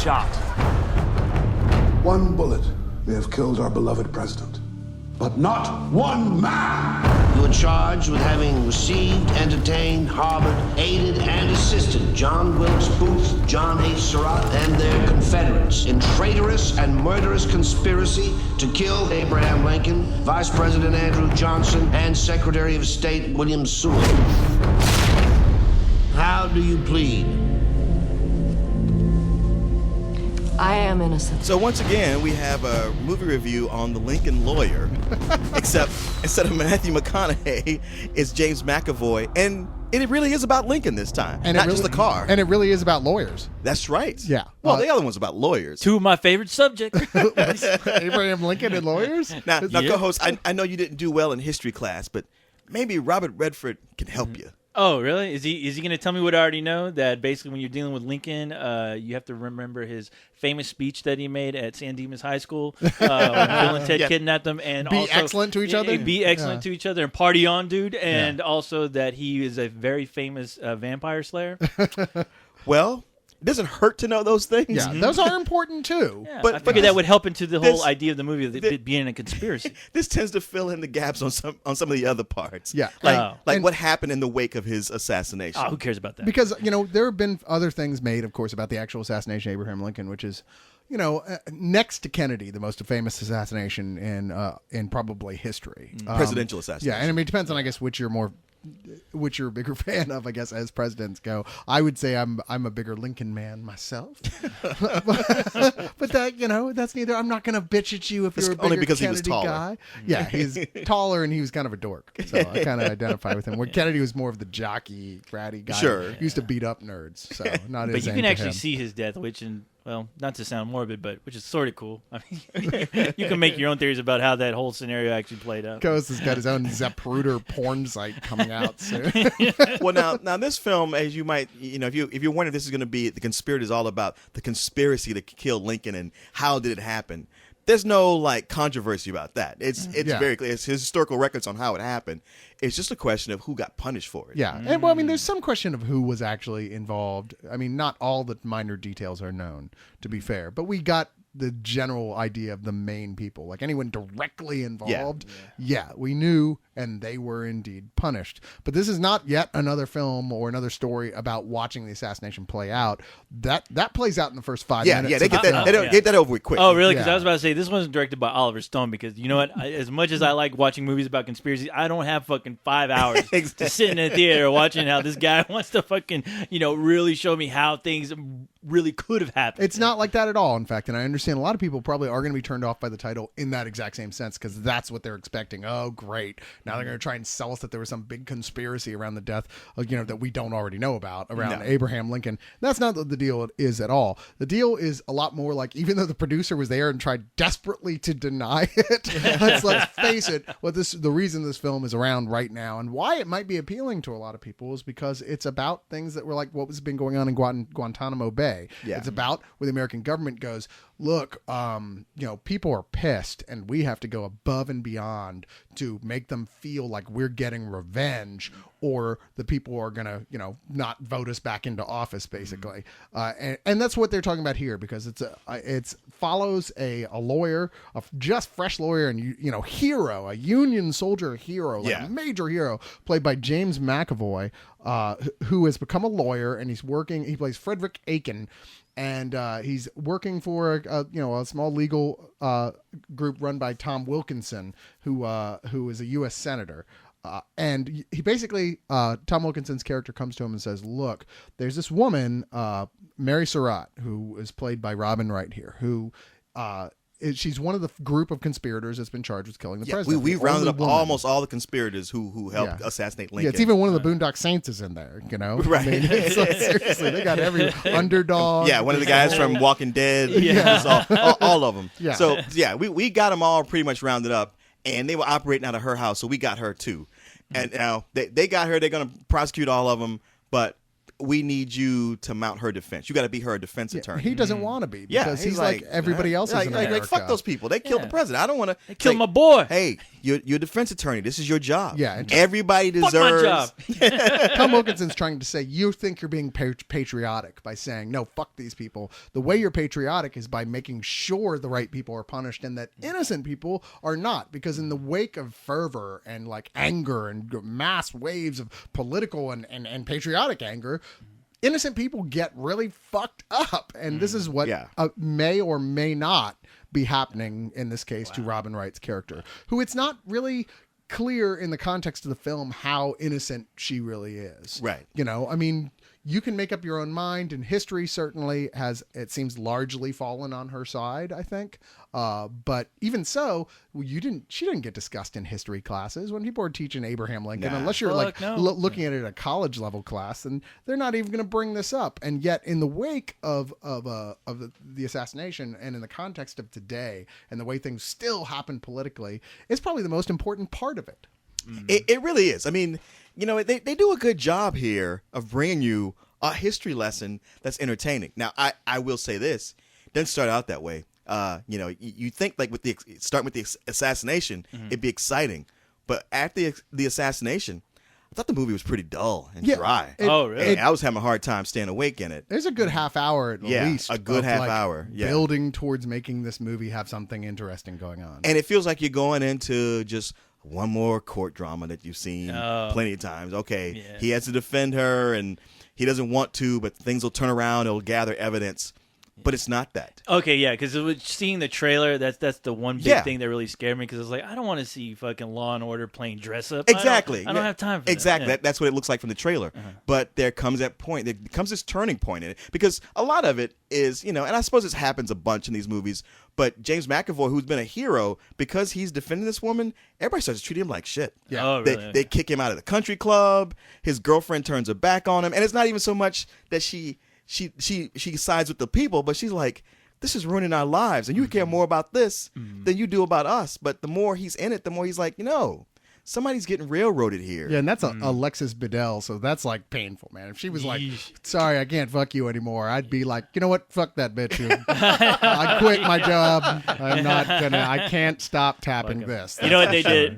shot. One bullet may have killed our beloved president, but not one man. You are charged with having received, entertained, harbored, aided, and assisted John Wilkes Booth, John H. Surratt, and their Confederates in traitorous and murderous conspiracy to kill Abraham Lincoln, Vice President Andrew Johnson, and Secretary of State William Seward. How do you plead? I am innocent. So once again, we have a movie review on The Lincoln Lawyer, except instead of Matthew McConaughey, it's James McAvoy, and it really is about Lincoln this time, and not just the car. And it really is about lawyers. That's right. Yeah. Well, the other one's about lawyers. Two of my favorite subjects. Abraham Lincoln and lawyers? Now co-host, I know you didn't do well in history class, but maybe Robert Redford can help you. Oh, really? Is he going to tell me what I already know? That basically when you're dealing with Lincoln, you have to remember his famous speech that he made at San Dimas High School when Bill and Ted kidnapped them. And be also, excellent to each other? Be excellent to each other and party on, dude. And also that he is a very famous vampire slayer. Well, it doesn't hurt to know those things. Yeah, those are important too. Yeah, But I figured that would help into the whole this- idea of the movie of it being a conspiracy. This tends to fill in the gaps on some of the other parts. Yeah. Like what happened in the wake of his assassination. Oh, who cares about that? Because, there have been other things made, of course, about the actual assassination of Abraham Lincoln, which is, next to Kennedy, the most famous assassination in probably history. Presidential assassination. Yeah, and it depends on, I guess, which you're a bigger fan of, I guess, as presidents go. I would say I'm a bigger Lincoln man myself. but that, that's neither. I'm not going to bitch at you if you're a bigger only because Kennedy he was taller. guy. Yeah, he's taller and he was kind of a dork. So I kind of identify with him. Where Kennedy was more of the jockey, bratty guy. Sure. He used to beat up nerds. So not But as you into can actually him. see his death, well, not to sound morbid, but which is sort of cool. I mean, you can make your own theories about how that whole scenario actually played out. Ghost has got his own Zapruder porn site coming out soon. Well, now this film, as you might, if you're wondering if this is going to be The Conspirator, is all about the conspiracy to kill Lincoln and how did it happen. There's no controversy about that. It's very clear. It's historical records on how it happened. It's just a question of who got punished for it. Yeah, and there's some question of who was actually involved. I mean, not all the minor details are known, to be fair, but we got the general idea of the main people, like anyone directly involved. Yeah, we knew, and they were indeed punished. But this is not yet another film or another story about watching the assassination play out. That plays out in the first 5 minutes. Yeah, they get that. They get that over with quick. Oh, really? Because Yeah. I was about to say this wasn't directed by Oliver Stone. Because you know what? As much as I like watching movies about conspiracies, I don't have fucking 5 hours to sit in a theater watching how this guy wants to fucking really show me how things really could have happened. It's not like that at all, in fact, and I understand a lot of people probably are going to be turned off by the title in that exact same sense, because that's what they're expecting. Oh, great. Now they're going to try and sell us that there was some big conspiracy around the death, that we don't already know about around Abraham Lincoln. That's not what the deal is at all. The deal is a lot more like, even though the producer was there and tried desperately to deny it, let's face it, the reason this film is around right now and why it might be appealing to a lot of people is because it's about things that were like what was been going on in Guantanamo Bay. Yeah. It's about where the American government goes, look, people are pissed and we have to go above and beyond to make them feel like we're getting revenge, or the people are going to, not vote us back into office, basically. And that's what they're talking about here, because it follows a lawyer, a just fresh lawyer and, hero, a Union soldier hero, a major hero, played by James McAvoy, who has become a lawyer, and he plays Frederick Aiken. And he's working for a small legal group run by Tom Wilkinson, who is a U.S. senator. And he basically, Tom Wilkinson's character comes to him and says, look, there's this woman, Mary Surratt, who is played by Robin Wright here, who she's one of the group of conspirators that's been charged with killing the president. We rounded up woman. almost all the conspirators who helped assassinate Lincoln. Yeah, it's even one of the Boondock Saints is in there, Right. I mean, it's like, seriously, they got every underdog. Yeah, one of the guys from Walking Dead. Yeah. all of them. Yeah. So, we got them all pretty much rounded up, and they were operating out of her house, so we got her too. And now they got her. They're going to prosecute all of them, but we need you to mount her defense. You got to be her defense attorney. He doesn't want to be Yeah, because he's like everybody else is in America. Like, fuck those people. They killed the president. I don't want to. They killed my boy. Hey, you're a defense attorney. This is your job. Yeah, and everybody Fuck deserves. my job. Tom Wilkinson's trying to say you think you're being patriotic by saying no, fuck these people. The way you're patriotic is by making sure the right people are punished and that innocent people are not. Because in the wake of fervor and like anger and mass waves of political and patriotic anger, innocent people get really fucked up, and this is what may or may not be happening in this case to Robin Wright's character, who it's not really clear in the context of the film how innocent she really is. Right. You know, I mean, you can make up your own mind, and history certainly has, it seems, largely fallen on her side, I think. But even so, she didn't get discussed in history classes when people are teaching Abraham Lincoln, unless you're looking at it at a college level class, and they're not even going to bring this up. And yet, in the wake of the assassination, and in the context of today, and the way things still happen politically, it's probably the most important part of it. It really is. I mean, you know, they do a good job here of bringing you a history lesson that's entertaining. Now, I will say this. It doesn't start out that way. You know, you think like starting with the assassination, it'd be exciting. But after the assassination, I thought the movie was pretty dull and dry. Really? I was having a hard time staying awake in it. There's a good half hour at least. A good half hour. Yeah. Building towards making this movie have something interesting going on. And it feels like you're going into just one more court drama that you've seen plenty of times. Okay, he has to defend her, and he doesn't want to, but things will turn around. It'll gather evidence. But it's not that. Okay, yeah, because seeing the trailer, that's the one big thing that really scared me, because it's like, I don't want to see fucking Law and Order playing dress up. Exactly. I don't have time for exactly. that. That's what it looks like from the trailer. But there comes this turning point in it, because a lot of it is, you know, and I suppose this happens a bunch in these movies, but James McAvoy, who's been a hero, because he's defending this woman, everybody starts treating him like shit. Yeah. Oh, really? They kick him out of the country club. His girlfriend turns her back on him, and it's not even so much that she sides with the people, but she's like, this is ruining our lives, and you care more about this than you do about us. But the more he's in it, the more he's like, you know, somebody's getting railroaded here. Yeah, and that's Alexis Bledel, so that's like painful, man. If she was like, sorry, I can't fuck you anymore, I'd be like, you know what, fuck that bitch. I quit my job. I can't stop tapping this. You know what they did?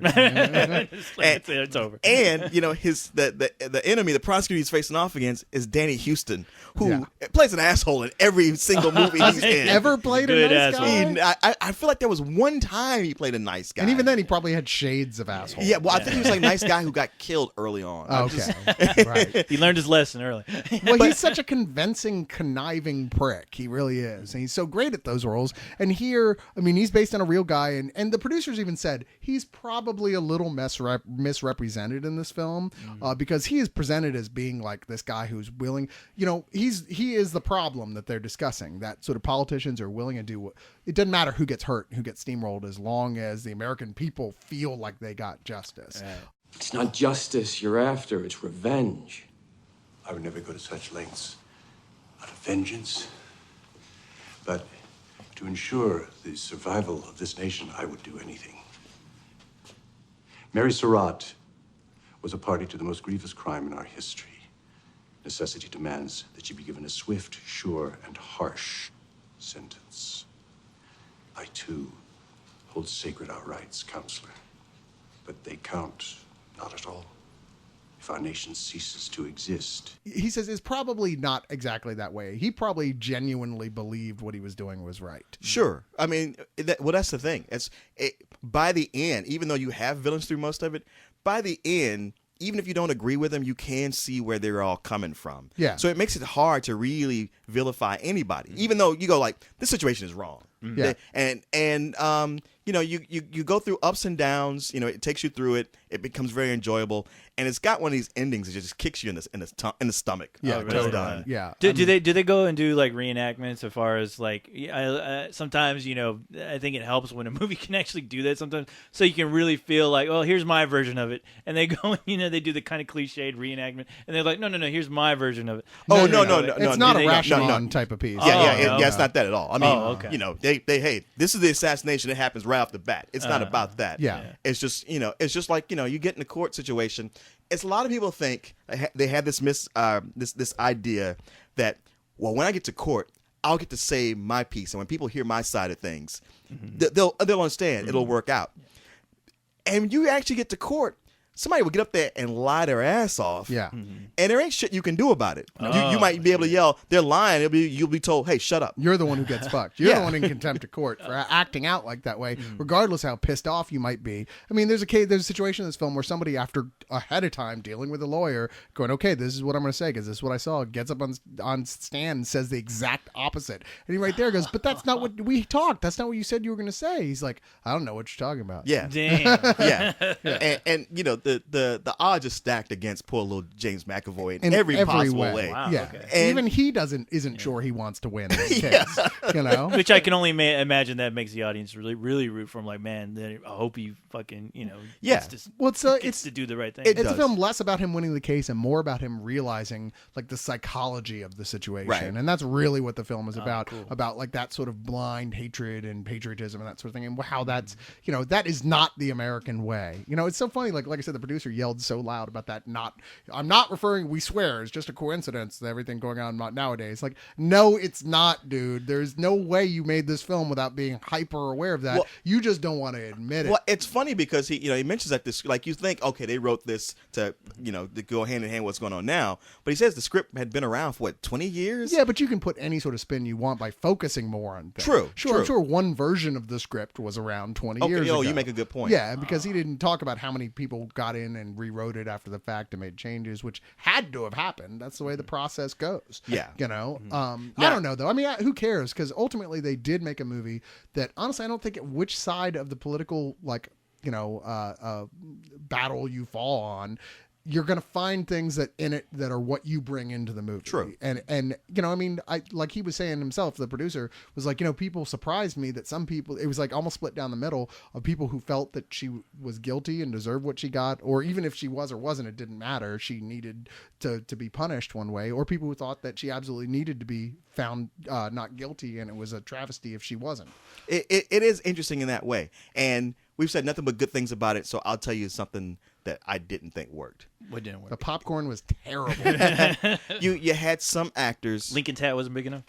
It's over. And, you know, the enemy, the prosecutor he's facing off against is Danny Houston, who plays an asshole in every single movie he's in. Ever played a nice guy? I feel like there was one time he played a nice guy. And even then, he probably had shades of asshole. Yeah, well, I think he was like a nice guy who got killed early on. Okay, right. He learned his lesson early. Well, he's such a convincing, conniving prick. He really is. And he's so great at those roles. And here, I mean, he's based on a real guy. And the producers even said he's probably a little misrepresented in this film because he is presented as being like this guy who's willing, you know, he is the problem that they're discussing, that sort of politicians are willing to do what, it doesn't matter who gets hurt, who gets steamrolled, as long as the American people feel like they got justice. It's not justice you're after, it's revenge. I would never go to such lengths out of vengeance. But to ensure the survival of this nation, I would do anything. Mary Surratt was a party to the most grievous crime in our history. Necessity demands that she be given a swift, sure, and harsh sentence. I, too, hold sacred our rights, counselor. But they count not at all if our nation ceases to exist. He says it's probably not exactly that way. He probably genuinely believed what he was doing was right. Sure. I mean, that's the thing. By the end, even though you have villains through most of it, by the end, even if you don't agree with them, you can see where they're all coming from. Yeah. So it makes it hard to really vilify anybody, even though you go like, this situation is wrong. Yeah. And you know, you go through ups and downs. You know, it takes you through it. It becomes very enjoyable, and it's got one of these endings that just kicks you in the stomach. Yeah, when it's done. Yeah. Do they go and do like reenactments as far as like sometimes, you know, I think it helps when a movie can actually do that sometimes, so you can really feel like, oh, here's my version of it, and they go, you know, they do the kind of cliched reenactment, and they're like, no, here's my version of it. No. It's not a Rashomon type of piece. Yeah, it's not that at all. I mean, okay. you know, hey, this is the assassination. It happens right off the bat. It's not about that. Yeah. It's just, you know, it's just like, you know, you get in a court situation. it's a lot of people think they have this this idea that, well, when I get to court, I'll get to say my piece, and when people hear my side of things, they'll understand. It'll work out. And when you actually get to court, somebody will get up there and lie their ass off. Yeah. And there ain't shit you can do about it. You might be able to yell, they're lying. You'll be told, hey, shut up. You're the one who gets fucked. You're the one in contempt of court for acting out like that way, regardless how pissed off you might be. I mean, there's a situation in this film where somebody, after ahead of time dealing with a lawyer, going, okay, this is what I'm going to say because this is what I saw, gets up on stand and says the exact opposite. And he right there goes, but that's not what we talked. That's not what you said you were going to say. He's like, I don't know what you're talking about. Yeah. Damn. Yeah. And you know, the odds are stacked against poor little James McAvoy in every possible way. Wow. Yeah. Okay. And even he isn't sure he wants to win this case. You know? Which I can only imagine that makes the audience really, really root for him. Like, man, I hope he fucking, Yeah. gets to do the right thing. It's a film less about him winning the case and more about him realizing like the psychology of the situation. Right. And that's really what the film is about. Cool. About like that sort of blind hatred and patriotism and that sort of thing. And how that's, that is not the American way. It's so funny. Like I said, the producer yelled so loud about that. I'm not referring, we swear, it's just a coincidence that everything going on nowadays. Like, no, it's not, dude. There's no way you made this film without being hyper aware of that. Well, you just don't want to admit it. Well, it's funny because he mentions that this, like, you think, okay, they wrote this to go hand in hand with what's going on now, but he says the script had been around for 20 years. Yeah, but you can put any sort of spin you want by focusing more on things. True. I'm sure one version of the script was around 20 years ago. You make a good point. Yeah, because he didn't talk about how many people got in and rewrote it after the fact and made changes, which had to have happened. That's the way the process goes. Yeah. I don't know, though. I mean, who cares? Because ultimately they did make a movie that, honestly, I don't think which side of the political, battle you fall on, you're going to find things that in it that are what you bring into the movie. True. And I mean, like he was saying himself, the producer was like, people surprised me that some people, it was like almost split down the middle of people who felt that she was guilty and deserved what she got, or even if she was or wasn't, it didn't matter. She needed to be punished one way, or people who thought that she absolutely needed to be found not guilty and it was a travesty if she wasn't. It is interesting in that way. And we've said nothing but good things about it, so I'll tell you something that I didn't think worked. What didn't work? The popcorn was terrible. You had some actors, Lincoln's hat wasn't big enough.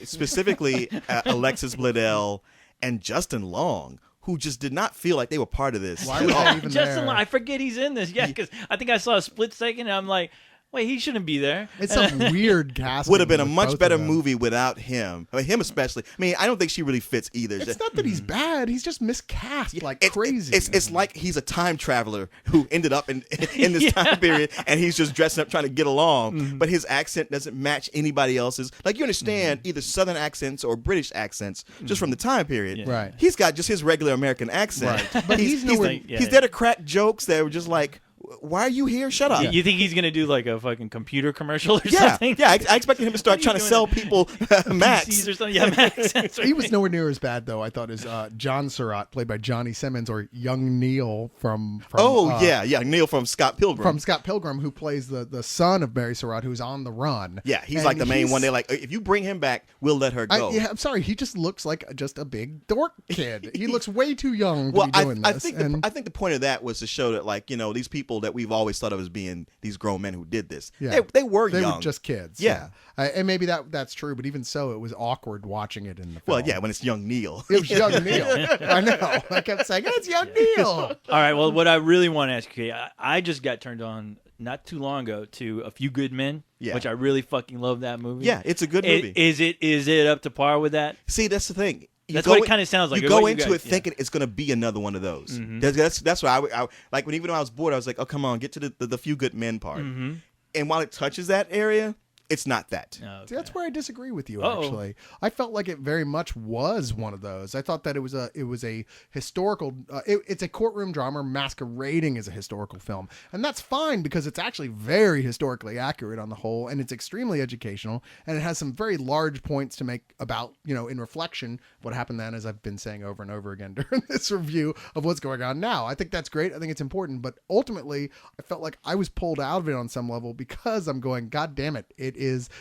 Specifically Alexis Bledel and Justin Long, who just did not feel like they were part of this. Why was that even Justin there? Long, I forget he's in this. Yeah, because I think I saw a split second and I'm like, wait, he shouldn't be there. It's some weird casting. Would have been a with much both better of them. movie without him. I mean, him especially. I mean, I don't think she really fits either. It's not that he's bad. He's just miscast crazy. It's like he's a time traveler who ended up in this time period, and he's just dressing up trying to get along. But his accent doesn't match anybody else's. Like, you understand either Southern accents or British accents just from the time period. Yeah. Right. He's got just his regular American accent. Right. But he's there to crack jokes that were just like, why are you here? Shut up. You think he's going to do like a fucking computer commercial or Yeah, something? yeah. I expected him to start trying to sell people Macs. PCs or something? Yeah, Macs. That's right. He was nowhere near as bad, though, I thought, as John Surratt, played by Johnny Simmons, or young Neil from Neil from Scott Pilgrim. From Scott Pilgrim, who plays the son of Mary Surratt, who's on the run. Yeah, he's And like the main one. They're like, if you bring him back, we'll let her go. I'm sorry, he just looks like just a big dork kid. He looks way too young to be doing I this. think I think the point of that was to show that, like, these people that we've always thought of as being these grown men who did this, they were They young. were just kids. Yeah. And maybe that's true, but even so, it was awkward watching it in the film. Well, yeah, when it's young Neil. It was young Neil. I know. I kept saying, it's young Neil. All right. Well, what I really want to ask you, I just got turned on not too long ago to A Few Good Men, which I really fucking love that movie. Yeah, it's a good movie. Is it up to par with that? See, that's the thing. That's what it kind of sounds like. You go into it thinking it's going to be another one of those. That's why I like when I was bored, I was like, oh, come on, get to the Few Good Men part. And while it touches that area, it's not that. Oh, okay. See, that's where I disagree with you. Actually, I felt like it very much was one of those. I thought that it was a historical. It's a courtroom drama masquerading as a historical film, and that's fine because it's actually very historically accurate on the whole, and it's extremely educational, and it has some very large points to make about in reflection what happened then, as I've been saying over and over again during this review of what's going on now. I think that's great. I think it's important, but ultimately, I felt like I was pulled out of it on some level because I'm going, God damn it!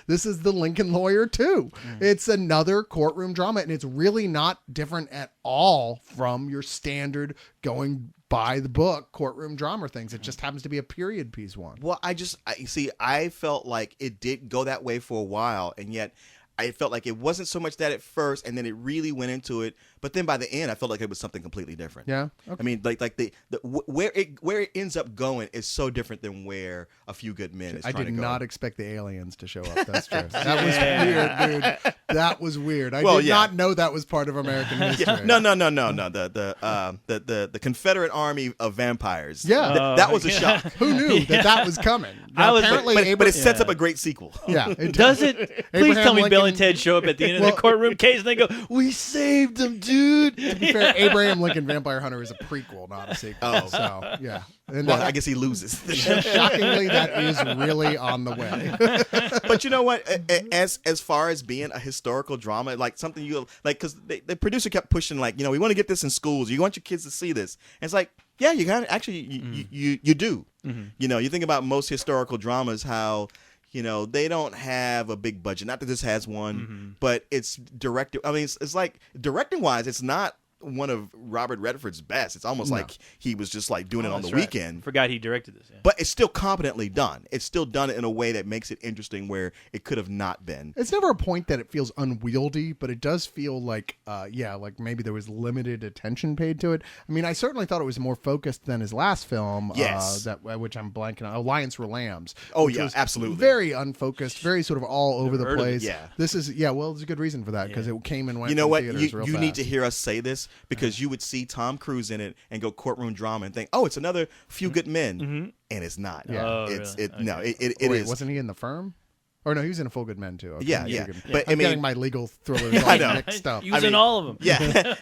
This is the Lincoln Lawyer too. It's another courtroom drama, and it's really not different at all from your standard going by the book courtroom drama things. It just happens to be a period piece one. Well, I felt like it did go that way for a while, and yet I felt like it wasn't so much that at first, and then it really went into it. But then by the end, I felt like it was something completely different. Yeah. Okay. I mean, like where it ends up going is so different than where A Few Good Men is. I trying did to go. not expect the aliens to show up. That's true. That was weird, dude. That was weird. I did yeah. not know that was part of American history. No. The Confederate Army of vampires. Yeah. That was a shock. Who knew that was coming? But it sets up a great sequel. Yeah. It Does it? Please Abraham tell me Bill Lincoln- and Ted show up at the end of the courtroom case and they go, "We saved them, dude." To be fair, Abraham Lincoln Vampire Hunter is a prequel, not a sequel. Oh. So, yeah. And Well, I guess he loses. shockingly, that is really on the way. But you know what? As far as being a historical drama, like something you like, because the producer kept pushing, like, we want to get this in schools. You want your kids to see this. And it's like, yeah, you kind of actually you do. Mm-hmm. You think about most historical dramas, how they don't have a big budget. Not that this has one, but it's directed. I mean, it's like directing wise, it's not one of Robert Redford's best. It's almost like he was just like doing it on the weekend. Forgot he directed this. Yeah. But it's still competently done. It's still done in a way that makes it interesting where it could have not been. It's never a point that it feels unwieldy, but it does feel like, like maybe there was limited attention paid to it. I mean, I certainly thought it was more focused than his last film, Yes. which I'm blanking on, Alliance for Lambs. Oh, which yeah, was absolutely. Very unfocused, very sort of all over the heard of it. place. Yeah. This is, well, there's a good reason for that, because it came and went. You know from what? theaters real You fast. need to hear us say this, because you would see Tom Cruise in it and go courtroom drama and think, oh, it's another Few Good Men, and it's not. Yeah. Oh, it's really? it. No, Okay. it Wait, is. wasn't he in The Firm? Or no, he was in A Full Good Men too. Okay. Yeah. But I I'm mean, getting my legal thrillers I all know. mixed up. Using all of them. Yeah.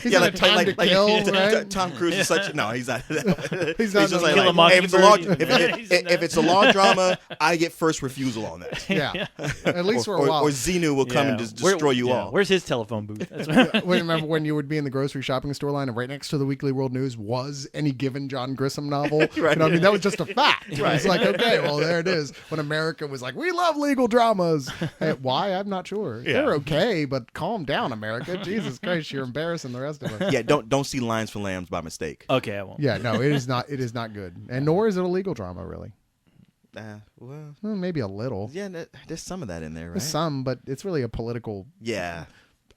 He's in A Time to Kill, right? Tom Cruise is such. No, he's not. He's not just the- like, Kill a hey, if it's a long, Mockingbird. if it's a long drama, I get first refusal on that. Yeah. At least for a while. Or Xenu will come and just destroy you all. Where's his telephone booth? That's what, Remember when you would be in the grocery shopping store line and right next to the Weekly World News was any given John Grisham novel? Right. You know, I mean, that was just a fact. It's like, okay, well, there it is. When America was like, we love legal dramas. Hey, why? I'm not sure. Yeah. They're okay, but calm down, America. Jesus Christ, you're embarrassing the rest of us. Yeah, don't see Lions for Lambs by mistake. okay, I won't. Yeah, no, it is not. It is not good, and nor is it a legal drama, really. Well, Maybe a little. yeah, there's some of that in there, right? Some, but it's really a political Yeah,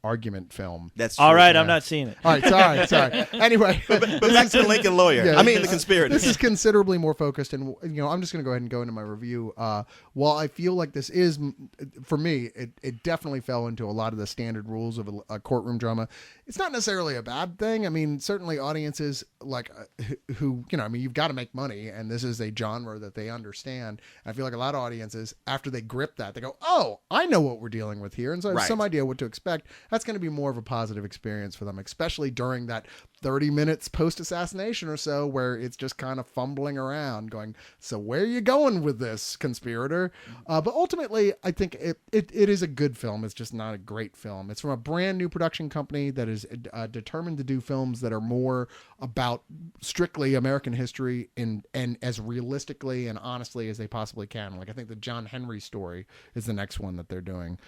argument film. that's All true. right, I'm not seeing it. All right, sorry. Anyway, But back to the Lincoln Lawyer. Yeah, I mean, the Conspirator. This is considerably more focused, and I'm just going to go ahead and go into my review. While I feel like this is, for me, it definitely fell into a lot of the standard rules of a courtroom drama. It's not necessarily a bad thing. I mean, certainly audiences like who, I mean, you've got to make money, and this is a genre that they understand. And I feel like a lot of audiences, after they grip that, they go, "Oh, I know what we're dealing with here," and so I have Right. some idea what to expect. That's going to be more of a positive experience for them, especially during that 30 minutes post-assassination or so where it's just kind of fumbling around going, so where are you going with this, conspirator? But ultimately, I think it is a good film. It's just not a great film. It's from a brand new production company that is determined to do films that are more about strictly American history and as realistically and honestly as they possibly can. Like, I think the John Henry story is the next one that they're doing.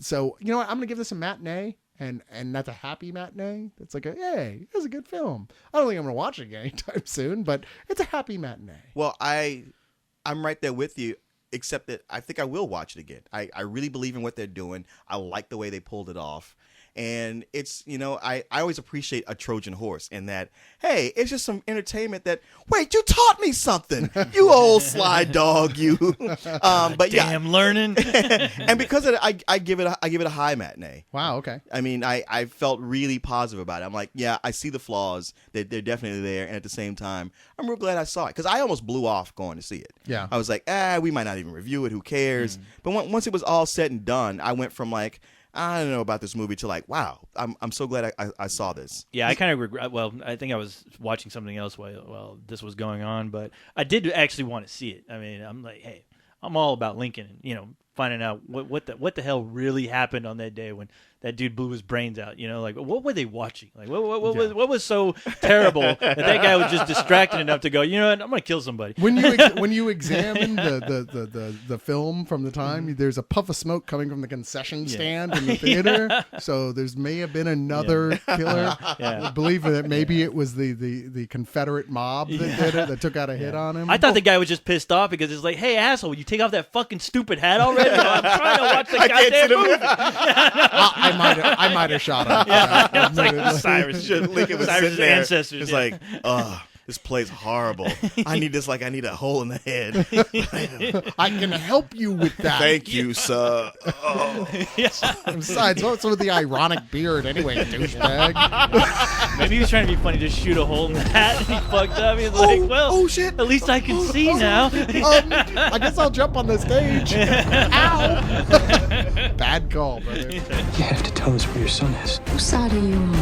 So, you know what? I'm going to give this a matinee. And that's a happy matinee. It's like, hey, it's a good film. I don't think I'm going to watch it again anytime soon, but it's a happy matinee. Well, I'm right there with you, except that I think I will watch it again. I really believe in what they're doing. I like the way they pulled it off. And it's, I always appreciate a Trojan horse in that, hey, it's just some entertainment that, wait, you taught me something, you old sly dog, you. But Damn learning. and because of it, I give it a high matinee. Wow, okay. I mean, I felt really positive about it. I'm like, yeah, I see the flaws. They're definitely there. And at the same time, I'm real glad I saw it because I almost blew off going to see it. Yeah. I was like, we might not even review it. Who cares? But once it was all said and done, I went from like, I don't know about this movie to like, wow, I'm so glad I saw this. Yeah, I kind of regret. Well, I think I was watching something else while this was going on, but I did actually want to see it. I mean, I'm like, hey, I'm all about Lincoln. And, finding out what the hell really happened on that day when that dude blew his brains out. You know, like what were they watching? Like what was so terrible that guy was just distracted enough to go, you know what, I'm gonna kill somebody. When you examine the film from the time, there's a puff of smoke coming from the concession stand in the theater. So there's may have been another killer. I believe that maybe it was the Confederate mob that did it, that took out a hit on him. I thought the guy was just pissed off because it's like, hey asshole, will you take off that fucking stupid hat already? I'm trying to watch the goddamn movie. I might have shot him. It's like Cyrus. Lincoln was Cyrus' sitting there. ancestors. It's like, this play's horrible. I need this like I need a hole in the head. I can help you with that. Thank you, sir. Besides, what's with the ironic beard anyway, douchebag? Maybe he was trying to be funny, just shoot a hole in the hat, and he fucked up. He's like, well, shit. at least I can see now. I guess I'll jump on the stage. Ow! Bad call, brother. You have to tell us where your son is. Whose side are you on?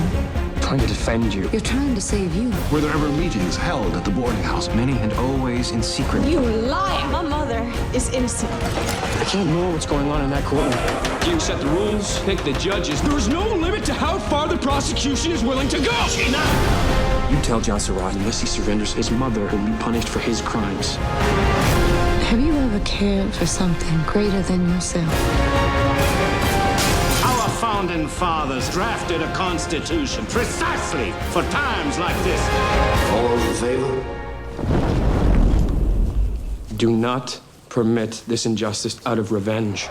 Trying to defend you. You're trying to save you. Were there ever meetings held at the boarding house? Many and always in secret. You liar! My mother is innocent. I can't know what's going on in that courtroom. You set the rules, pick the judges. There is no limit to how far the prosecution is willing to go. You tell John Surratt, unless he surrenders, his mother will be punished for his crimes. Have you ever cared for something greater than yourself? Our founding fathers drafted a constitution precisely for times like this. All those in favor? Do not permit this injustice out of revenge.